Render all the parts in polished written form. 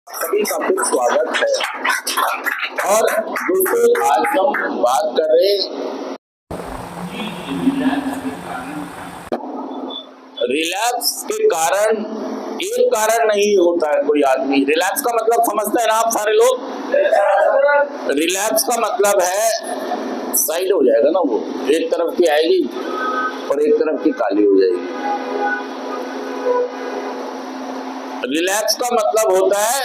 सभी का फिर स्वागत है। और दोस्तों आज हम बात कर रहे रिलैक्स के कारण। एक कारण नहीं होता है कोई आदमी। रिलैक्स का मतलब समझते हैं ना आप सारे लोग। रिलैक्स का मतलब है साइड हो जाएगा ना, वो एक तरफ की आएगी और एक तरफ की काली हो जाएगी। रिलैक्स का मतलब होता है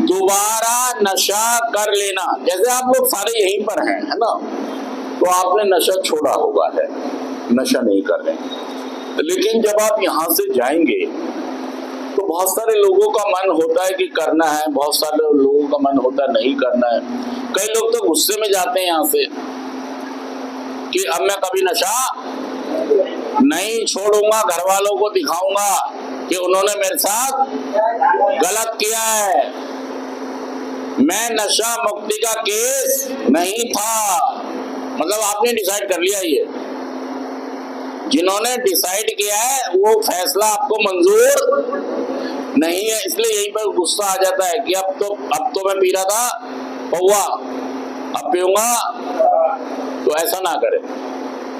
दोबारा नशा कर लेना। जैसे आप लोग सारे यहीं पर हैं, है ना, तो आपने नशा छोड़ा होगा है, नशा नहीं कर रहे, लेकिन जब आप यहाँ से जाएंगे तो बहुत सारे लोगों का मन होता है कि करना है, बहुत सारे लोगों का मन होता है नहीं करना है। कई लोग तो गुस्से में जाते हैं यहाँ से कि अब मैं कभी नशा नहीं छोड़ूंगा, घर वालों को दिखाऊंगा कि उन्होंने मेरे साथ गलत किया है, मैं नशा मुक्ति का केस नहीं था। मतलब आपने डिसाइड कर लिया, ये जिन्होंने डिसाइड किया है वो फैसला आपको मंजूर नहीं है, इसलिए यहीं पर गुस्सा आ जाता है कि अब तो मैं पी रहा था पौवा, अब पीऊंगा। तो ऐसा ना करें।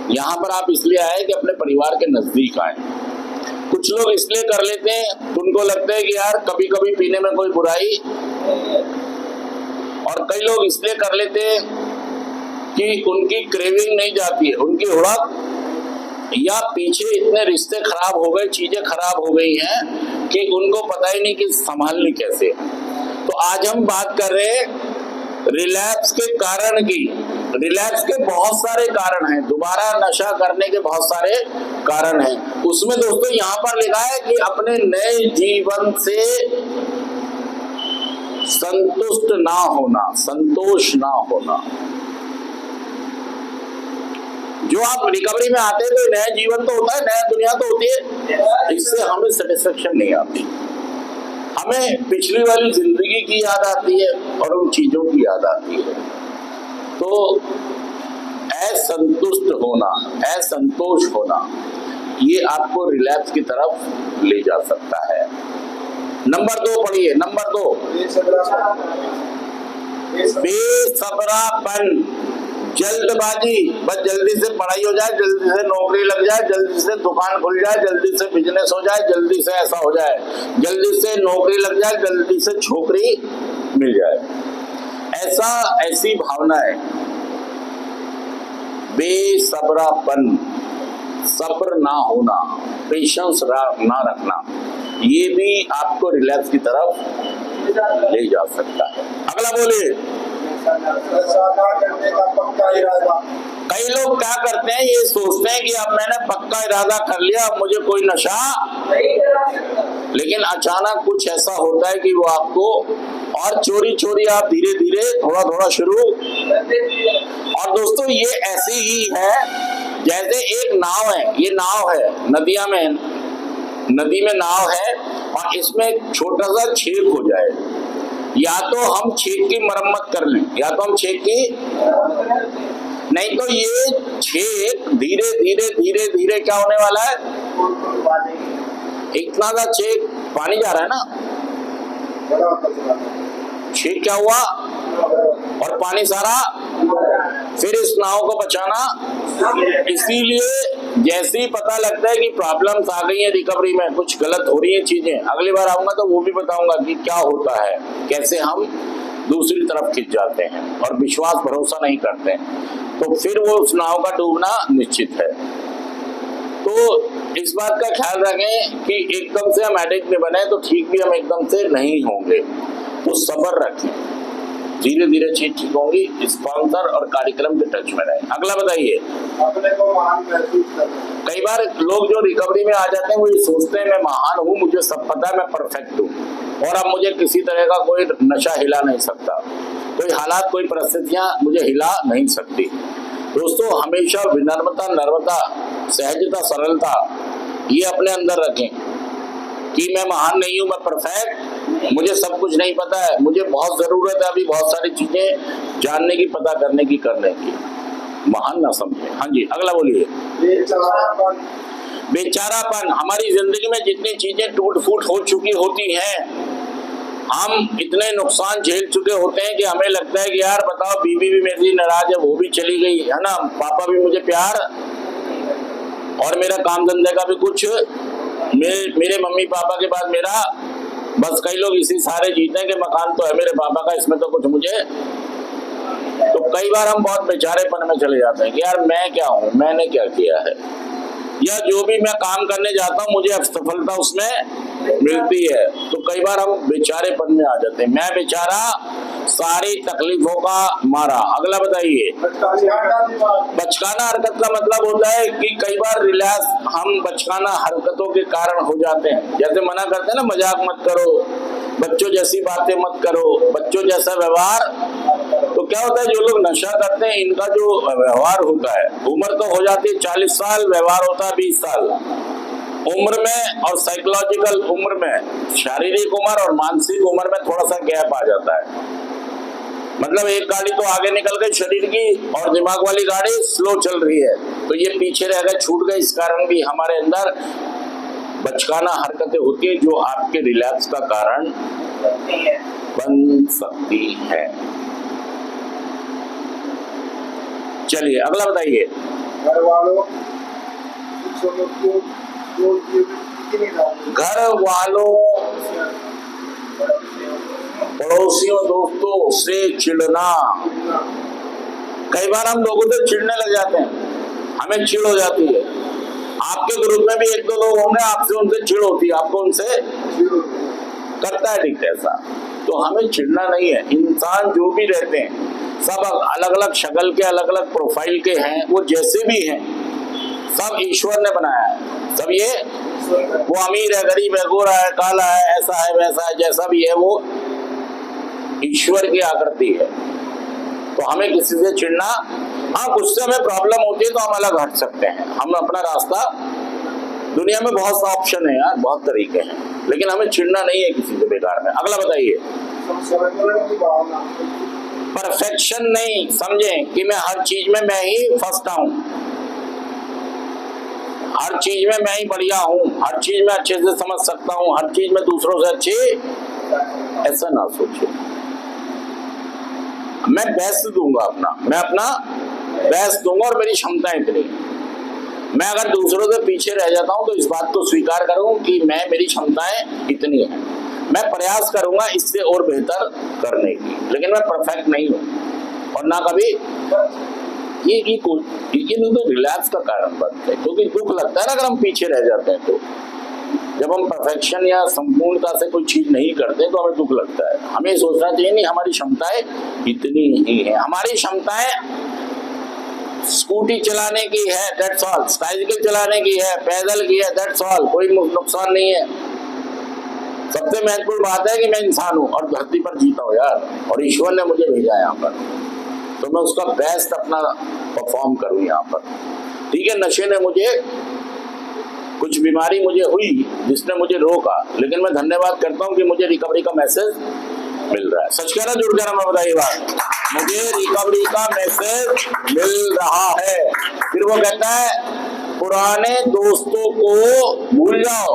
यहाँ पर आप इसलिए आए कि अपने परिवार के नजदीक आए। कुछ लोग इसलिए कर लेते हैं, उनको लगता है कि यार कभी कभी पीने में कोई बुराई, और कई लोग इसलिए कर लेते हैं कि उनकी क्रेविंग नहीं जाती है, उनकी हुड़क, या पीछे इतने रिश्ते खराब हो गए, चीजें खराब हो गई हैं कि उनको पता ही नहीं कि संभालनी कैसे। तो आज हम बात कर रहे हैं रिलैप्स के कारण की। रिलैप्स के बहुत सारे कारण हैं, दोबारा नशा करने के बहुत सारे कारण हैं। उसमें दोस्तों यहाँ पर लिखा है कि अपने नए जीवन से संतुष्ट ना होना, संतोष ना होना। जो आप रिकवरी में आते हैं तो नया जीवन तो होता है, नया दुनिया तो होती है, इससे हमें सेटिस्फेक्शन नहीं आती। हमें पिछली वाली जिंदगी की याद आती है और उन चीजों की याद आती है। तो असंतुष्ट होना, असंतोष होना, ये आपको रिलैप्स की तरफ ले जा सकता है। नंबर 2 पढ़िए, नंबर 2 बेसब्रापन, जल्दबाजी। बस जल्दी से पढ़ाई हो जाए, जल्दी से नौकरी लग जाए, जल्दी से दुकान खुल जाए, जल्दी से बिजनेस हो जाए, जल्दी से ऐसा हो जाए, जल्दी से नौकरी लग जाए, जल्दी से छोकरी मिल जाए। ऐसी भावना है बेसब्रापन, सब्र ना होना, पेशेंस ना रखना, ये भी आपको रिलैक्स की तरफ ले जा सकता है। अगला बोलिए। कई लोग क्या करते हैं, ये सोचते हैं कि अब मैंने पक्का इरादा कर लिया, अब मुझे कोई नशा, लेकिन अचानक कुछ ऐसा होता है कि वो आपको, और चोरी चोरी आप धीरे धीरे थोड़ा थोड़ा शुरू। और दोस्तों ये ऐसी ही है जैसे एक नाव है, ये नाव है नदी में नाव है, और इसमें एक छोटा सा छेद हो जाए, या तो हम छेद की मरम्मत कर लें, या तो हम छेद की, नहीं तो ये छेद धीरे धीरे धीरे धीरे क्या होने वाला है, इतना सा छेद पानी जा रहा है ना, छेद क्या हुआ और पानी सारा, फिर इस नाव को बचाना। इसीलिए जैसे ही पता लगता है कि प्रॉब्लम्स आ गई है रिकवरी में, कुछ गलत हो रही है चीजें, अगली बार आऊंगा तो वो भी बताऊंगा कि क्या होता है, कैसे हम दूसरी तरफ खिंच जाते हैं और विश्वास भरोसा नहीं करते हैं, तो फिर वो उस नाव का डूबना निश्चित है। तो इस बात का ख्याल रखें कि एकदम से हम एडिक्ट नहीं बने, तो ठीक भी हम एकदम से नहीं होंगे, तो सब्र रखें, धीरे धीरे चीज ठीक होंगी। स्पॉन्सर और कार्यक्रम के टच में रहें। अगला बताइए। अपने को महान महसूस करना। कई बार लोग जो रिकवरी में आ जाते हैं वो ये सोचते हैं मैं महान हूँ, मुझे सब पता है, मैं परफेक्ट हूँ, और अब मुझे किसी तरह का कोई नशा हिला नहीं सकता, कोई हालात, कोई परिस्थितियां मुझे हिला नहीं सकती। दोस्तों हमेशा विनम्रता, नम्रता, सहजता, सरलता ये अपने अंदर रखें कि मैं महान नहीं हूँ, मैं परफेक्ट, मुझे सब कुछ नहीं पता है, मुझे बहुत जरूरत है अभी बहुत सारी चीजें जानने की, पता करने की, करने की। महान ना समझे। हाँ जी, अगला बोलिए। बेचारापन। हमारी जिंदगी में जितनी चीजें टूट फूट हो चुकी होती हैं, हम इतने नुकसान झेल चुके होते हैं कि हमें लगता है कि यार बताओ, बीवी भी मेरी नाराज है, वो भी चली गई है ना, पापा भी मुझे प्यार और मेरा काम धंधे का भी कुछ, मेरे मम्मी पापा के बाद मेरा बस, कई लोग इसी सारे जीते हैं कि मकान तो है मेरे पापा का, इसमें तो कुछ मुझे। तो कई बार हम बहुत बेचारेपन में चले जाते हैं कि यार मैं क्या हूँ, मैंने क्या किया है, या जो भी मैं काम करने जाता हूँ मुझे सफलता उसमें मिलती है, तो कई बार हम बेचारेपन में आ जाते हैं। मैं बेचारा सारी तकलीफों का मारा। अगला बताइए। बचकाना हरकत का मतलब होता है कि कई बार रिलैक्स हम बचकाना हरकतों के कारण हो जाते हैं। जैसे मना करते हैं ना, मजाक मत करो, बच्चों जैसी बातें मत करो, बच्चों जैसा व्यवहार। तो क्या होता है, जो लोग नशा करते हैं इनका जो व्यवहार होता है, उम्र तो हो जाती है 40 साल, व्यवहार होता है 20 साल उम्र में, और साइकोलॉजिकल उम्र में, शारीरिक उम्र और मानसिक उम्र में थोड़ा सा गैप आ जाता है। मतलब एक गाड़ी तो आगे निकल गई शरीर की और दिमाग वाली गाड़ी स्लो चल रही है, तो ये पीछे रह गए, छूट गए। इस कारण भी हमारे अंदर बचकाना हरकतें होती है जो आपके रिलैप्स का कारण बन सकती है। चलिए अगला बताइए। घर वालों, पड़ोसियों, दोस्तों से चिढ़ना। कई बार हम लोगों से चिढ़ने लग जाते हैं, हमें चिढ़ हो जाती है। आपके ग्रुप में भी एक दो लोग होंगे, आपसे उनसे चिढ़ होती है, आपको उनसे करता है ठीक ऐसा। तो हमें चिढ़ना नहीं है। इंसान जो भी रहते हैं सब अलग अलग शक्ल के, अलग अलग प्रोफाइल के हैं, वो जैसे भी हैं सब ईश्वर ने बनाया है। सब ये, वो अमीर है, गरीब है, गोरा है, काला है, ऐसा है, वैसा है, जैसा भी है वो ईश्वर की आकृति है। तो हमें किसी से चिढ़ना, हाँ गुस्से में प्रॉब्लम होती है तो हम अलग हट सकते हैं, हम अपना रास्ता, दुनिया में बहुत सा ऑप्शन है यार, बहुत तरीके हैं, लेकिन हमें चिढ़ना नहीं है किसी से बेकार में। अगला बताइए। परफेक्शन नहीं, समझें कि मैं हर चीज में मैं ही फर्स्ट हूं, हर चीज में मैं ही बढ़िया हूं, हर चीज में अच्छे से समझ सकता हूं, हर चीज में दूसरों से अच्छी, ऐसा ना सोचिए। मैं बेस्ट दूंगा अपना, मैं अपना बेस्ट दूंगा और मेरी क्षमता इतनी। मैं अगर दूसरों से पीछे रह जाता हूं तो इस बात को स्वीकार करूं कि मेरी क्षमताएं इतनी है, मैं प्रयास करूंगा इससे और बेहतर करने की, लेकिन मैं परफेक्ट नहीं हूं। और ना कभी ये तो रिलैक्स का कारण बनता है, क्योंकि दुख लगता है ना अगर हम पीछे रह जाते हैं। तो जब हम परफेक्शन या संपूर्णता से कोई चीज नहीं करते तो हमें दुख लगता है। हमें सोचना चाहिए नहीं हमारी क्षमताएं इतनी ही है, हमारी क्षमताएं स्कूटी चलाने की है, दैट्स ऑल, साइकिल चलाने की है, पैदल की है, दैट्स ऑल, कोई नुकसान नहीं है। सबसे महत्वपूर्ण बात है कि मैं इंसान हूं और धरती पर जीता हूं यार, और ईश्वर ने मुझे भेजा है यहाँ पर, तो मैं उसका बेस्ट अपना परफॉर्म करूं यहाँ पर। ठीक है, नशे ने मुझे, कुछ बीमारी मुझे हुई जिसने मुझे रोका, लेकिन मैं धन्यवाद करता हूं कि मुझे रिकवरी का मैसेज मिल रहा है। सच कह रहा जुड़ कर मैं बताइए बात, मुझे रिकवरी का मैसेज मिल रहा है। फिर वो कहता है पुराने दोस्तों को भूल जाओ,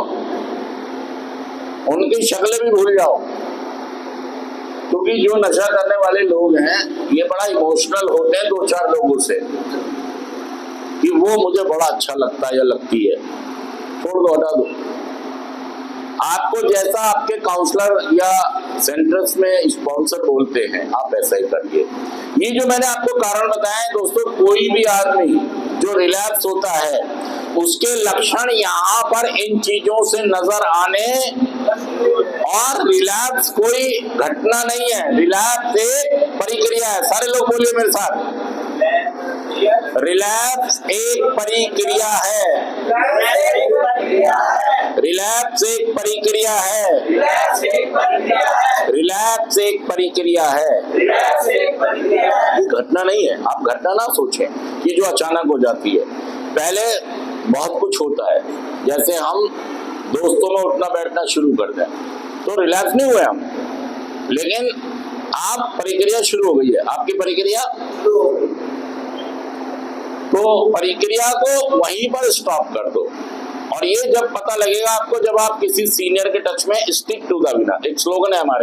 उनकी शक्लें भी भूल जाओ, क्योंकि जो नशा करने वाले लोग हैं ये बड़ा इमोशनल होते हैं दो चार लोगों से, कि वो मुझे बड़ा अच्छा लगता है या लगती है, छोड़ दो, हटा दो। आपको जैसा आपके काउंसलर या सेंटर्स में स्पॉन्सर बोलते हैं आप ऐसा ही करिए। ये जो मैंने आपको कारण बताया है दोस्तों, कोई भी आदमी जो रिलैप्स होता है उसके लक्षण यहाँ पर इन चीजों से नजर आने, और रिलैप्स कोई घटना नहीं है, रिलैप्स एक प्रक्रिया है। सारे लोग बोलिए मेरे साथ, रिलैप्स एक प्रक्रिया है, रिलैप्स एक प्रक्रिया है, रिलैप्स एक प्रक्रिया है, ये घटना नहीं है। आप घटना ना सोचें, ये जो अचानक हो जाती है। पहले बहुत कुछ होता है, जैसे हम दोस्तों में उठना बैठना शुरू कर दें तो रिलैक्स नहीं हुए हम, लेकिन आप प्रक्रिया शुरू हो गई है, आपकी प्रक्रिया, तो प्रक्रिया को वहीं पर स्टॉप कर दो। और ये जब पता लगेगा आपको, जब आप किसी सीनियर के टच में, स्टिक टू द विनर, एक स्लोगन है हमारे।